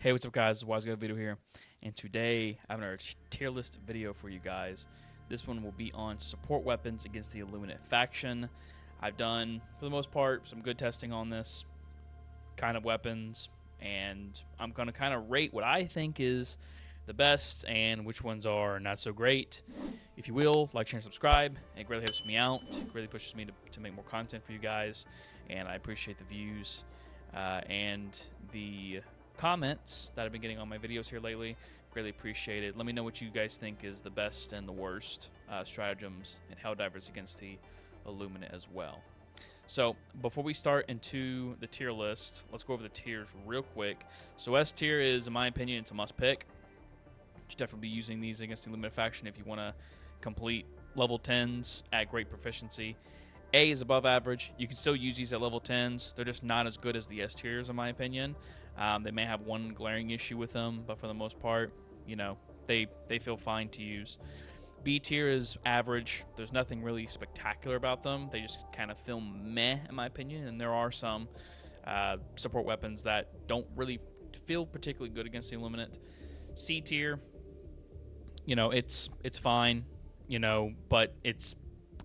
Hey, what's up guys, it's WiseGuyVito here, and today I have another tier list video for you guys. This one will be on support weapons against the Illuminate faction. I've done, for the most part, some good testing on this kind of weapons, and I'm going to kind of rate what I think is the best and which ones are not so great. If you will, like, share, and subscribe. It really helps me out. It really pushes me to make more content for you guys, and I appreciate the views and the comments that I've been getting on my videos here lately. Greatly appreciate it. Let me know what you guys think is the best and the worst stratagems and Helldivers against the Illuminate as well. So before we start into the tier list, let's go over the tiers real quick. So S tier is, in my opinion, it's a must pick. You should definitely be using these against the Illuminate faction if you want to complete level 10s at great proficiency. A is above average. You can still use these at level 10s. They're just not as good as the S tiers, in my opinion. They may have one glaring issue with them, but for the most part, you know, they feel fine to use. B tier is average. There's nothing really spectacular about them. They just kind of feel meh, in my opinion, and there are some support weapons that don't really feel particularly good against the Illuminate. C tier, you know, it's fine, you know, but it's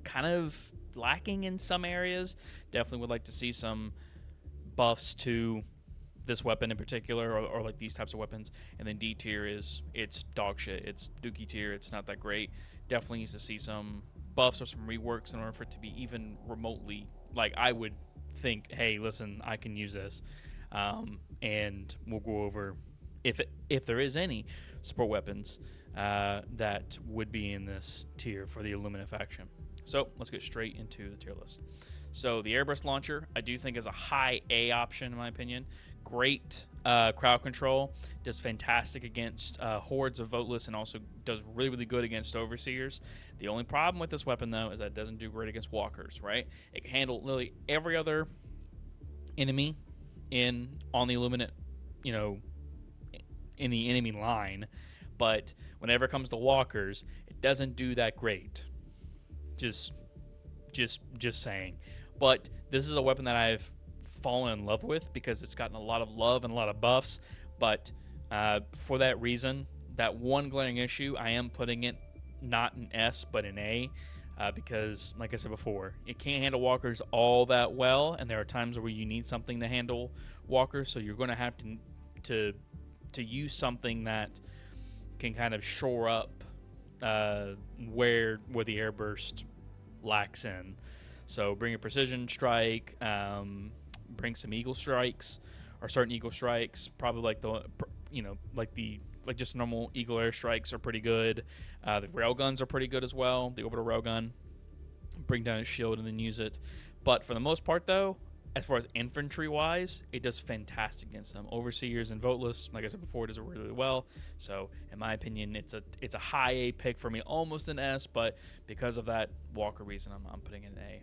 kind of lacking in some areas. Definitely would like to see some buffs to this weapon in particular, or like these types of weapons. And then D tier is, it's dog shit. It's dookie tier. It's not that great. Definitely needs to see some buffs or some reworks in order for it to be even remotely, like, I would think, hey, listen, I can use this. And we'll go over if there is any support weapons that would be in this tier for the Illuminate faction. So let's get straight into the tier list. So the Airburst launcher, I do think is a high A option in my opinion. Great crowd control, does fantastic against hordes of voteless, and also does really, really good against overseers. The only problem with this weapon, though, is that it doesn't do great against walkers, right? It can handle literally every other enemy on the Illuminate, you know, in the enemy line, but whenever it comes to walkers, it doesn't do that great. Just saying. But this is a weapon that I've fallen in love with because it's gotten a lot of love and a lot of buffs. But for that reason, that one glaring issue, I am putting it not in S but in A, because, like I said before, it can't handle walkers all that well, and there are times where you need something to handle walkers, so you're going to have to use something that can kind of shore up where the Airburst lacks in. So bring a precision strike, bring some eagle strikes, or certain eagle strikes. Probably like like just normal eagle air strikes are pretty good. The railguns are pretty good as well. The orbital railgun, bring down his shield and then use it. But for the most part, though, as far as infantry wise, it does fantastic against them. Overseers and voteless, like I said before, it does it really, really well. So in my opinion, it's a high A pick for me, almost an S, but because of that walker reason, I'm putting it in A.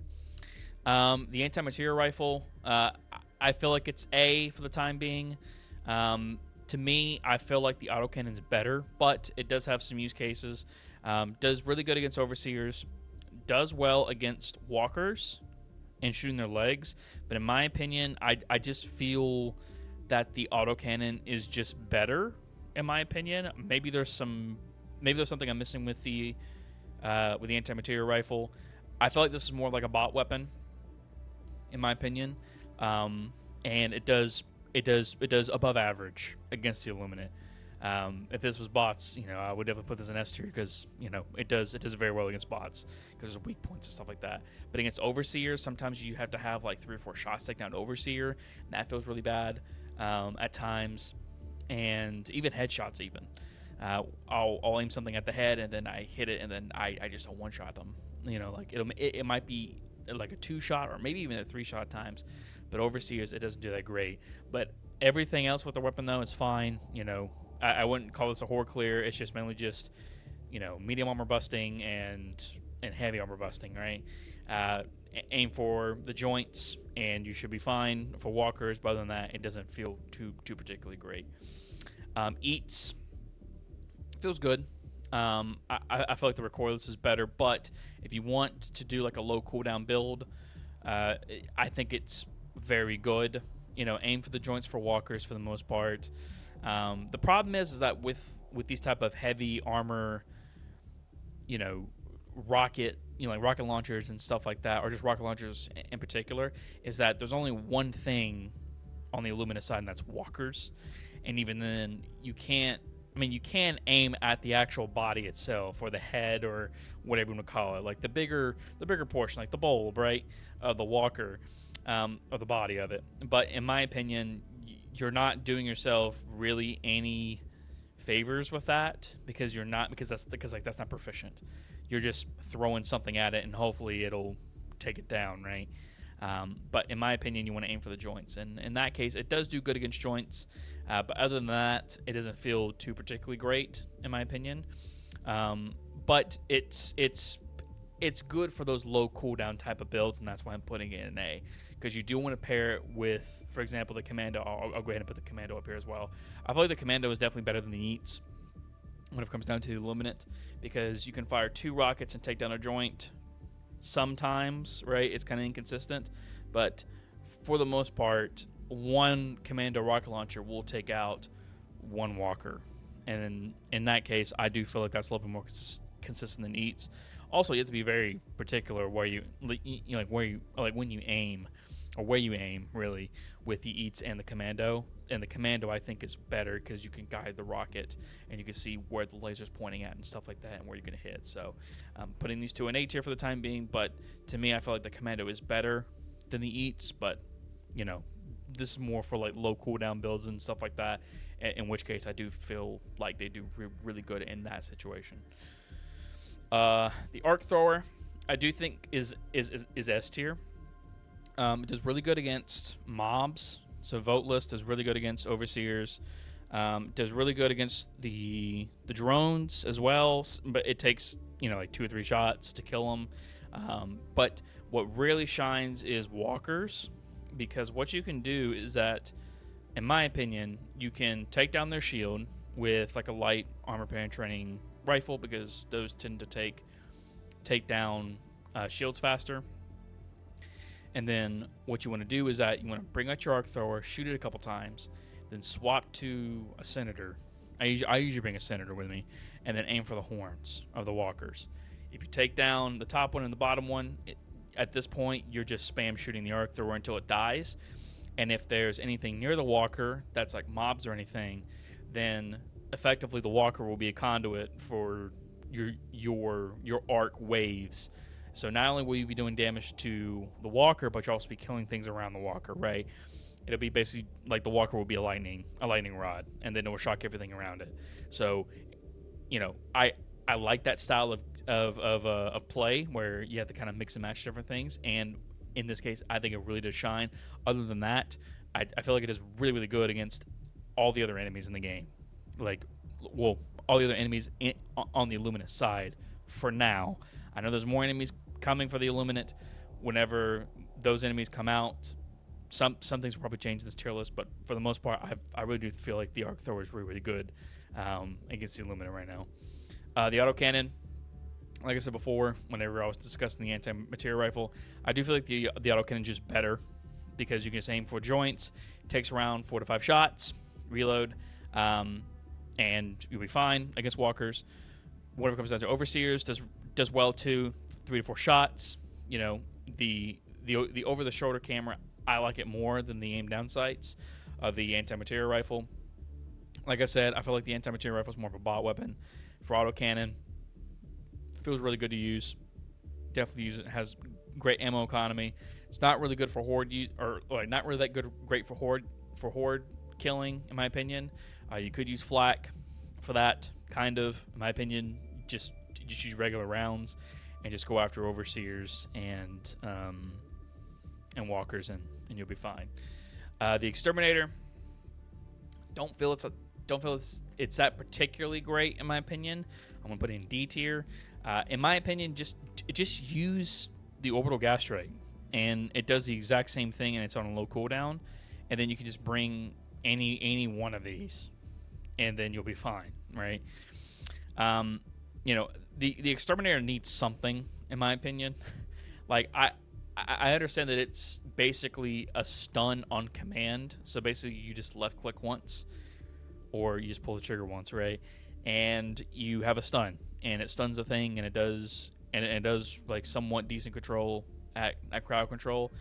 The anti-material rifle, I feel like it's A for the time being. To me, I feel like the autocannon is better, but it does have some use cases. Does really good against overseers, does well against walkers and shooting their legs, but in my opinion, I just feel that the autocannon is just better. In my opinion, maybe there's something I'm missing with the anti-material rifle. I feel like this is more like a bot weapon, in my opinion, and it does above average against the Illuminate. If this was bots, you know, I would definitely put this in S tier because, you know, it does very well against bots because there's weak points and stuff like that. But against overseers, sometimes you have to have like 3 or 4 shots take down an overseer, and that feels really bad at times, and even headshots even. I'll aim something at the head and then I hit it and then I just don't one-shot them. You know, like it might be like a 2-shot or maybe even a 3-shot at times, but overseers, it doesn't do that great. But everything else with the weapon, though, is fine. You know, I wouldn't call this a horde clear. It's just mainly just, you know, medium armor busting and heavy armor busting, right? Aim for the joints and you should be fine for walkers, but other than that, it doesn't feel too particularly great. Eats feels good. I feel like the Recoilless is better, but if you want to do like a low cooldown build, I think it's very good. You know, aim for the joints for walkers for the most part. The problem is that with these type of heavy armor, rocket, like rocket launchers and stuff like that, or just rocket launchers in particular, is that there's only one thing on the Illuminate side, and that's walkers. And even then, you can aim at the actual body itself, or the head, or whatever you want to call it, like the bigger portion, like the bulb, right, of the walker, of the body of it. But in my opinion, you're not doing yourself really any favors with that, because that's not proficient. You're just throwing something at it, and hopefully it'll take it down, right? But in my opinion, you want to aim for the joints, and in that case, it does do good against joints. But other than that, it doesn't feel too particularly great, in my opinion. But it's good for those low cooldown type of builds, and that's why I'm putting it in A. Because you do want to pair it with, for example, the Commando. I'll go ahead and put the Commando up here as well. I feel like the Commando is definitely better than the Eats when it comes down to the Illuminate, because you can fire 2 rockets and take down a joint sometimes, right? It's kind of inconsistent, but for the most part, 1 Commando rocket launcher will take out 1 walker, and in that case, I do feel like that's a little bit more consistent than Eats. Also, you have to be very particular where when you aim, or where you aim really, with the Eats and the Commando. And the Commando, I think, is better because you can guide the rocket and you can see where the laser's pointing at and stuff like that, and where you're going to hit. So putting these 2 in A tier for the time being, but to me, I feel like the Commando is better than the Eats, but this is more for like low cooldown builds and stuff like that, in which case I do feel like they do really good in that situation. The Arc Thrower, I do think is S tier. It does really good against mobs. So Voteless does really good against Overseers. Does really good against the drones as well, but it takes like 2 or 3 shots to kill them. But what really shines is walkers, because what you can do is that, in my opinion, you can take down their shield with like a light armor penetrating rifle, because those tend to take down shields faster. And then what you want to do is that you want to bring out your Arc Thrower, shoot it a couple times, then swap to a Senator. I usually bring a Senator with me, and then aim for the horns of the walkers. If you take down the top one and the bottom one, at this point, you're just spam shooting the Arc Thrower until it dies. And if there's anything near the walker that's like mobs or anything, then effectively the walker will be a conduit for your arc waves. So not only will you be doing damage to the walker, but you'll also be killing things around the walker, right? It'll be basically like the walker will be a lightning rod, and then it will shock everything around it. So, I like that style of play where you have to kind of mix and match different things. And in this case, I think it really does shine. Other than that, I feel like it is really, really good against all the other enemies in the game. All the other enemies on the Illuminate side for now. I know there's more enemies coming for the Illuminate. Whenever those enemies come out, some things will probably change this tier list, but for the most part, I really do feel like the Arc Thrower is really, really good against the Illuminate right now. The Autocannon, like I said before, whenever I was discussing the anti-material rifle, I do feel like the Autocannon is just better, because you can just aim for joints, takes around 4 to 5 shots, reload, and you'll be fine against walkers. Whenever it comes down to Overseers, does well too, 3 to 4 shots. The over-the-shoulder camera, I like it more than the aim-down sights of the anti-material rifle. Like I said, I feel like the anti-material rifle is more of a bot weapon. For Autocannon, feels really good to use. Definitely use it. Has great ammo economy. It's not really good for horde not really that great for horde killing, in my opinion. You could use flak for that, kind of, in my opinion. Just use regular rounds and just go after Overseers and walkers, and you'll be fine. The Exterminator, don't feel it's that particularly great, in my opinion. I'm gonna put it in D tier. In my opinion, just use the orbital gas strike, and it does the exact same thing, and it's on a low cooldown. And then you can just bring any one of these, and then you'll be fine, right? The Exterminator needs something, in my opinion. Like I understand that it's basically a stun on command, so basically you just left click once. or you just pull the trigger once, right? And you have a stun, and it stuns the thing, and it does like somewhat decent control at crowd control.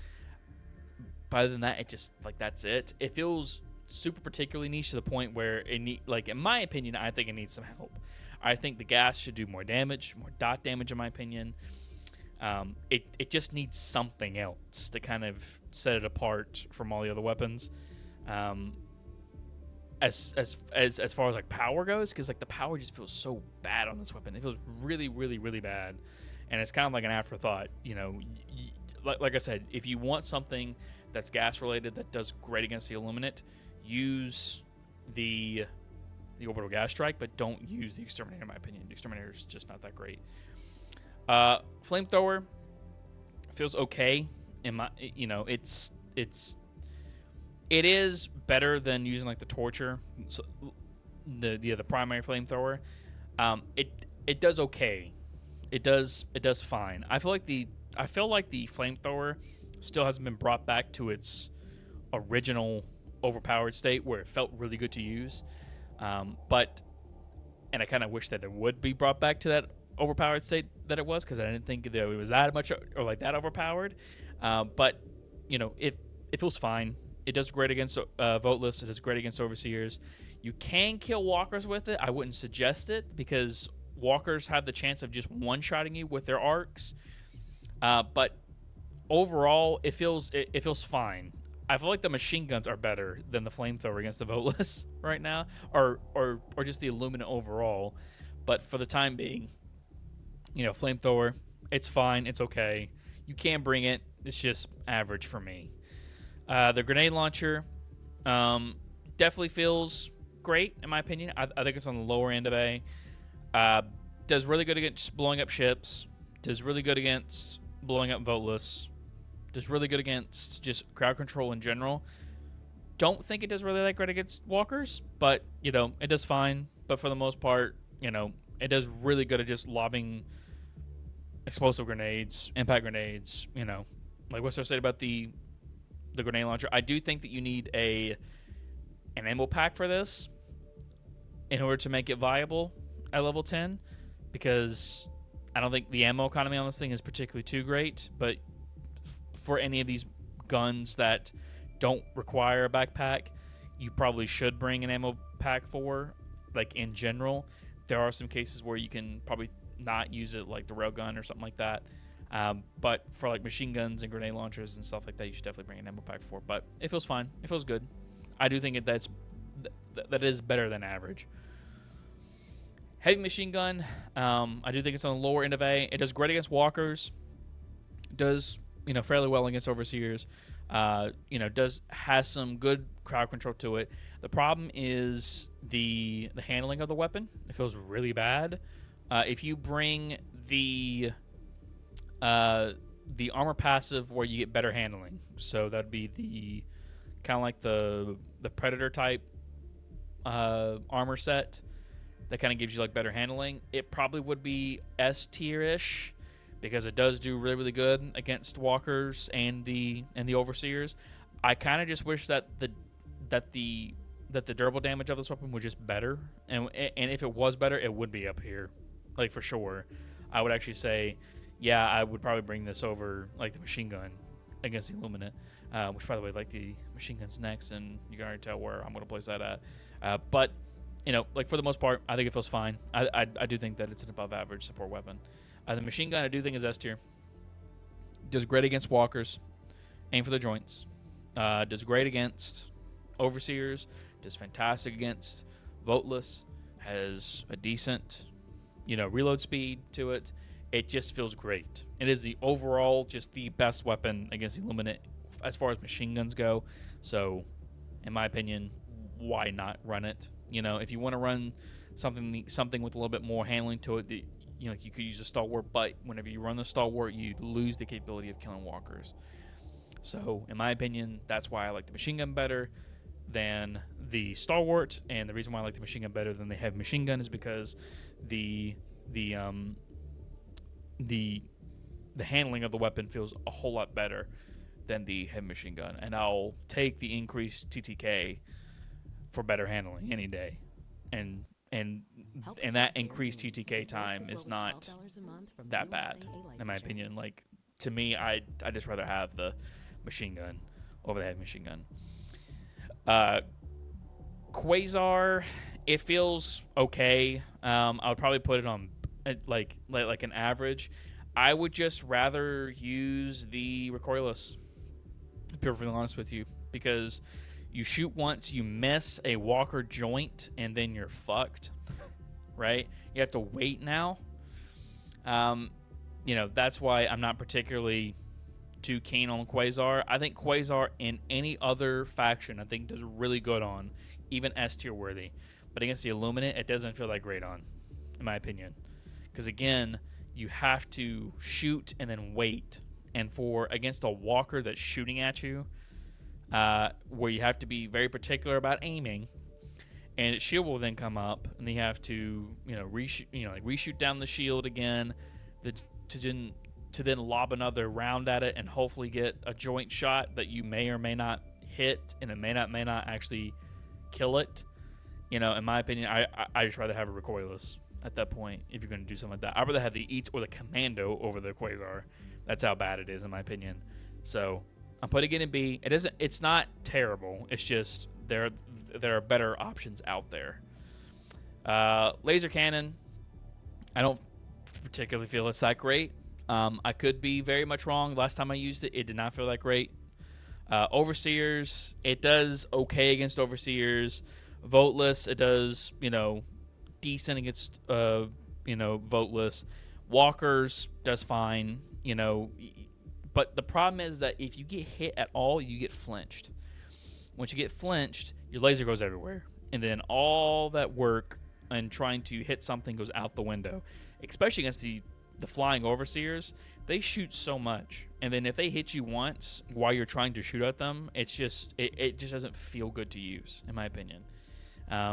But other than that, it just like that's it. It feels super particularly niche to the point where like in my opinion, I think it needs some help. I think the gas should do more damage, more dot damage in my opinion. It just needs something else to kind of set it apart from all the other weapons. As far as like power goes, because like the power just feels so bad on this weapon. It feels really, really, really bad, and it's kind of like an afterthought. You know, like I said, if you want something that's gas related that does great against the Illuminate, use the orbital gas strike, but don't use the Exterminator. In my opinion, the Exterminator is just not that great. Flamethrower feels okay. It is better than using like the torture, so the primary flamethrower. It does okay. It does fine. I feel like the flamethrower still hasn't been brought back to its original overpowered state where it felt really good to use. And I kind of wish that it would be brought back to that overpowered state that it was, because I didn't think that it was that much or like that overpowered. But you know, it feels fine. It does great against Voteless. It does great against Overseers. You can kill Walkers with it. I wouldn't suggest it, because Walkers have the chance of just one-shotting you with their arcs. But overall, it feels fine. I feel like the machine guns are better than the flamethrower against the Voteless right now, or just the Illuminate overall. But for the time being, you know, flamethrower, it's fine. It's okay. You can bring it. It's just average for me. The grenade launcher definitely feels great, in my opinion. I think it's on the lower end of A. Does really good against blowing up ships. Does really good against blowing up Voteless. Does really good against just crowd control in general. Don't think it does really that great against Walkers, but, you know, it does fine. But for the most part, you know, it does really good at just lobbing explosive grenades, impact grenades, you know. Like what's there said about the grenade launcher? I do think that you need an ammo pack for this in order to make it viable at level 10, because I don't think the ammo economy on this thing is particularly too great. But for any of these guns that don't require a backpack, you probably should bring an ammo pack for, like, in general. There are some cases where you can probably not use it, like the railgun or something like that. But for like machine guns and grenade launchers and stuff like that, you should definitely bring an ammo pack for. But it feels fine. It feels good. I do think that is better than average. Heavy machine gun, I do think it's on the lower end of A. It does great against Walkers. Does, you know, fairly well against Overseers. You know, has some good crowd control to it. The problem is the handling of the weapon. It feels really bad. If you bring the armor passive where you get better handling, so that'd be the kind of like the Predator type armor set that kind of gives you like better handling, it probably would be S tier-ish, because it does do really, really good against Walkers and the Overseers. I kind of just wish that the durable damage of this weapon was just better, and if it was better, it would be up here, like for sure. I would actually say, yeah, I would probably bring this over like the machine gun against the Illuminate, which, by the way, like the machine gun's next, and you can already tell where I'm going to place that at. But you know, like for the most part, I think it feels fine. I do think that it's an above average support weapon. The machine gun I do think is S tier. Does great against Walkers. Aim for the joints. Does great against Overseers. Does fantastic against Voteless. Has a decent, you know, reload speed to it. It just feels great. It is the overall just the best weapon against the Illuminate as far as machine guns go. So, in my opinion, why not run it? You know, if you want to run something with a little bit more handling to it, you know, you could use a Stalwart, but whenever you run the Stalwart, you lose the capability of killing Walkers. So, in my opinion, that's why I like the machine gun better than the Stalwart, and the reason why I like the machine gun better than the heavy machine gun is because the handling of the weapon feels a whole lot better than the heavy machine gun, and I'll take the increased TTK for better handling any day, and and that increased TTK time is not that bad in my opinion. Like, to me, I just rather have the machine gun over the heavy machine gun. Quazar, it feels okay. I would probably put it on like an average. I would just rather use the Recoilless, to be perfectly honest with you, because you shoot once, you miss a walker joint, and then you're fucked, right? You have to wait now. You know, that's why I'm not particularly too keen on Quazar. I think Quazar in any other faction, I think, does really good on, even S tier worthy. But against the Illuminate, it doesn't feel that great on, in my opinion. Because again, you have to shoot and then wait. And for against a walker that's shooting at you, where you have to be very particular about aiming, and its shield will then come up, and you have to, reshoot down the shield again, to then lob another round at it and hopefully get a joint shot that you may or may not hit, and it may not actually kill it. You know, in my opinion, I just rather have a Recoilless at that point if you're going to do something like that. I'd rather have the Eats or the Commando over the Quazar. That's how bad it is, in my opinion. So I'm putting it in B. It's not terrible. It's just there are better options out there. Laser cannon, I don't particularly feel it's that great. I could be very much wrong. Last time I used it, it did not feel that great. Overseers, it does okay against Overseers. Voteless, it does, decent against, Voteless. Walkers does fine, But the problem is that if you get hit at all, you get flinched. Once you get flinched, your laser goes everywhere. And then all that work and trying to hit something goes out the window. Especially against the flying Overseers, they shoot so much. And then if they hit you once while you're trying to shoot at them, it just doesn't feel good to use, in my opinion.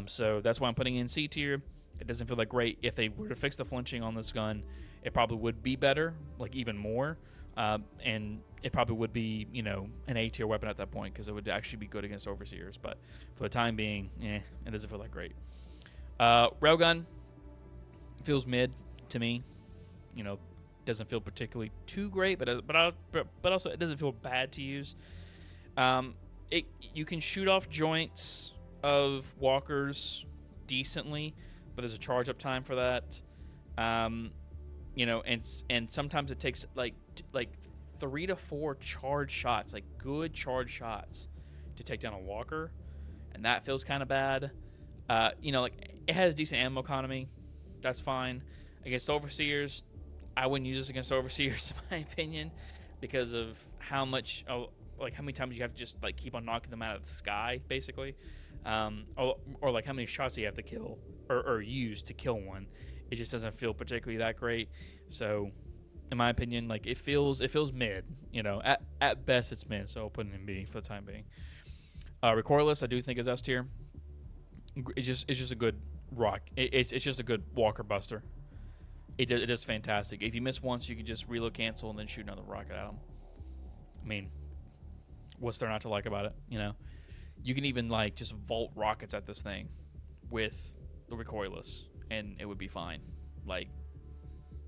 So that's why I'm putting in C tier. It doesn't feel that great. If they were to fix the flinching on this gun, it probably would be better, like even more. And it probably would be, an A tier weapon at that point, because it would actually be good against Overseers. But for the time being, it doesn't feel that great. Railgun feels mid to me. Doesn't feel particularly too great, but also it doesn't feel bad to use. You can shoot off joints of walkers decently, but there's a charge up time for that. And sometimes it takes like 3 to 4 charge shots, like good charge shots, to take down a walker, and that feels kind of bad. It has decent ammo economy, that's fine. Against Overseers, I wouldn't use this against Overseers, in my opinion, because of how many times you have to just keep on knocking them out of the sky, basically, or like how many shots you have to kill or use to kill one. It just doesn't feel particularly that great. So, in my opinion, it feels mid. At best it's mid. So I'll put it in B for the time being. Recoilless, I do think is S tier. It's just a good rock. It's just a good walker buster. It is fantastic. If you miss once, you can just reload, cancel, and then shoot another rocket at them. I mean, what's there not to like about it? You can even just vault rockets at this thing with the Recoilless, and it would be fine.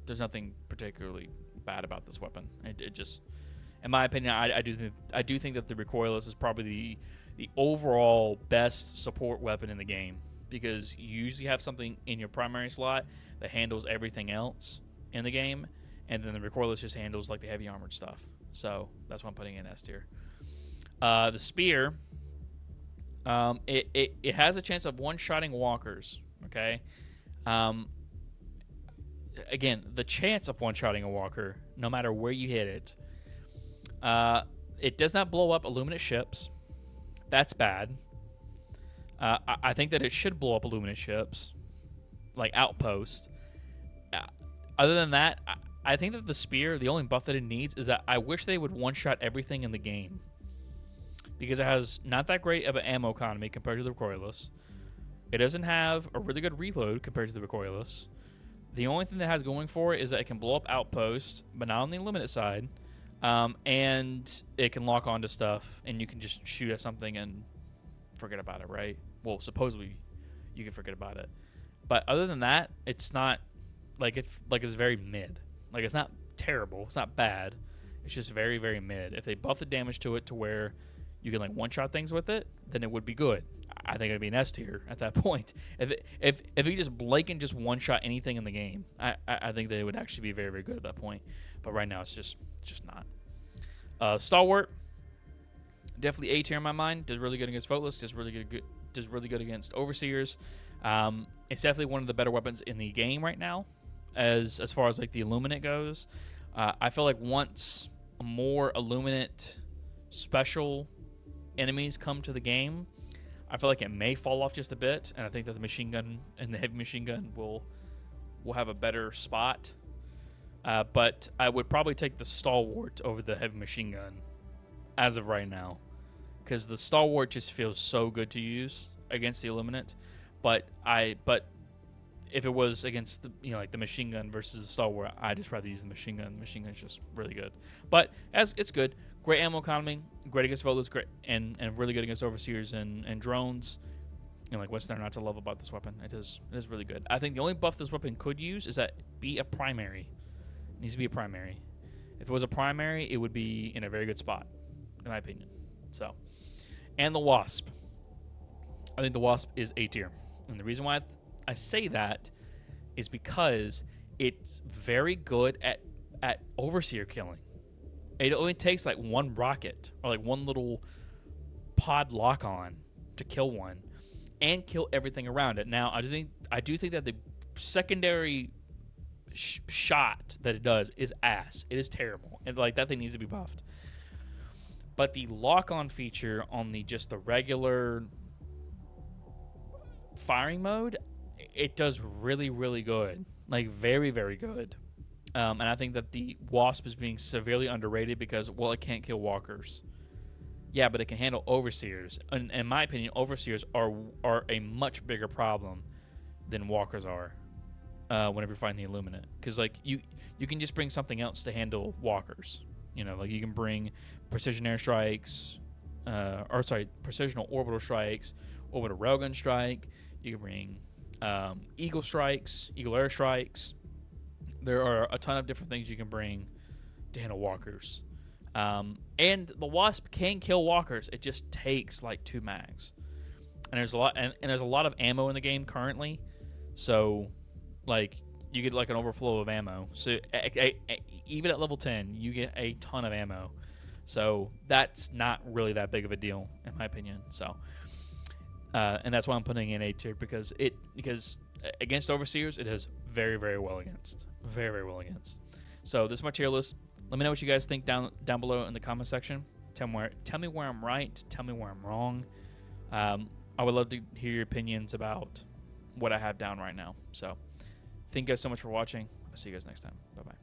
There's nothing particularly bad about this weapon. It just, in my opinion, I do think that the Recoilless is probably the overall best support weapon in the game, because you usually have something in your primary slot that handles everything else in the game, and then the Recoilless just handles the heavy armored stuff. So that's why I'm putting in S tier. The spear, it has a chance of one-shotting walkers. Okay. Again, the chance of one-shotting a walker, no matter where you hit it. It does not blow up Illuminate ships. That's bad. I think that it should blow up Illuminate ships, like Outpost. Other than that, I think that the spear, the only buff that it needs is that I wish they would one-shot everything in the game, because it has not that great of an ammo economy compared to the Recoilless. It doesn't have a really good reload compared to the Recoilless. The only thing that has going for it is that it can blow up Outpost, but not on the Illuminate side, and it can lock onto stuff, and you can just shoot at something and forget about it, right? well, supposedly you can forget about it. But other than that, it's not like it's very mid. Like it's not terrible. It's not bad. It's just very, very mid. If they buff the damage to it to where you can like one-shot things with it, then it would be good. I think it'd be an S tier at that point. If you just blatant just one-shot anything in the game, I think that it would actually be very, very good at that point. But right now it's just not. Stalwart, definitely A tier in my mind. Does really good against Voteless. Does really good against Overseers. It's definitely one of the better weapons in the game right now, as far as like the Illuminate goes. I feel like once more Illuminate special enemies come to the game, I feel like it may fall off just a bit, and I think that the machine gun and the heavy machine gun will have a better spot. But I would probably take the Stalwart over the heavy machine gun as of right now, because the Stalwart just feels so good to use against the Illuminate. But if it was against the like the machine gun versus the Stalwart, I'd just rather use the machine gun. The machine gun's just really good. But as it's good, great ammo economy, great against Voteless, great and really good against Overseers and drones. Like what's there not to love about this weapon? It is really good. I think the only buff this weapon could use is that be a primary. It needs to be a primary. If it was a primary, it would be in a very good spot, in my opinion. So, and the WASP. I think the WASP is A tier. And the reason why I say that is because it's very good at Overseer killing. It only takes like one rocket or like one little pod lock on to kill one and kill everything around it. Now, I do think that the secondary shot that it does is ass. It is terrible. And like that thing needs to be buffed. But the lock-on feature on the regular firing mode, it does really, really good. Like very, very good. And I think that the WASP is being severely underrated because, well, it can't kill walkers. Yeah, but it can handle Overseers. And in my opinion, Overseers are a much bigger problem than walkers are whenever you're fighting the Illuminate. Because like you can just bring something else to handle walkers. Like you can bring precision airstrikes, precision orbital strikes, orbital railgun strike. You can bring eagle strikes, eagle airstrikes. There are a ton of different things you can bring to handle walkers. And the WASP can kill walkers. It just takes like 2 mags. And there's a lot and there's a lot of ammo in the game currently. So like you get like an overflow of ammo. So even at level 10, you get a ton of ammo. So that's not really that big of a deal in my opinion. So and that's why I'm putting in A tier because against Overseers it does very, very well against. Very, very well against. So this is my tier list. Let me know what you guys think down below in the comment section. Tell me where I'm right. Tell me where I'm wrong. I would love to hear your opinions about what I have down right now. So thank you guys so much for watching. I'll see you guys next time. Bye-bye.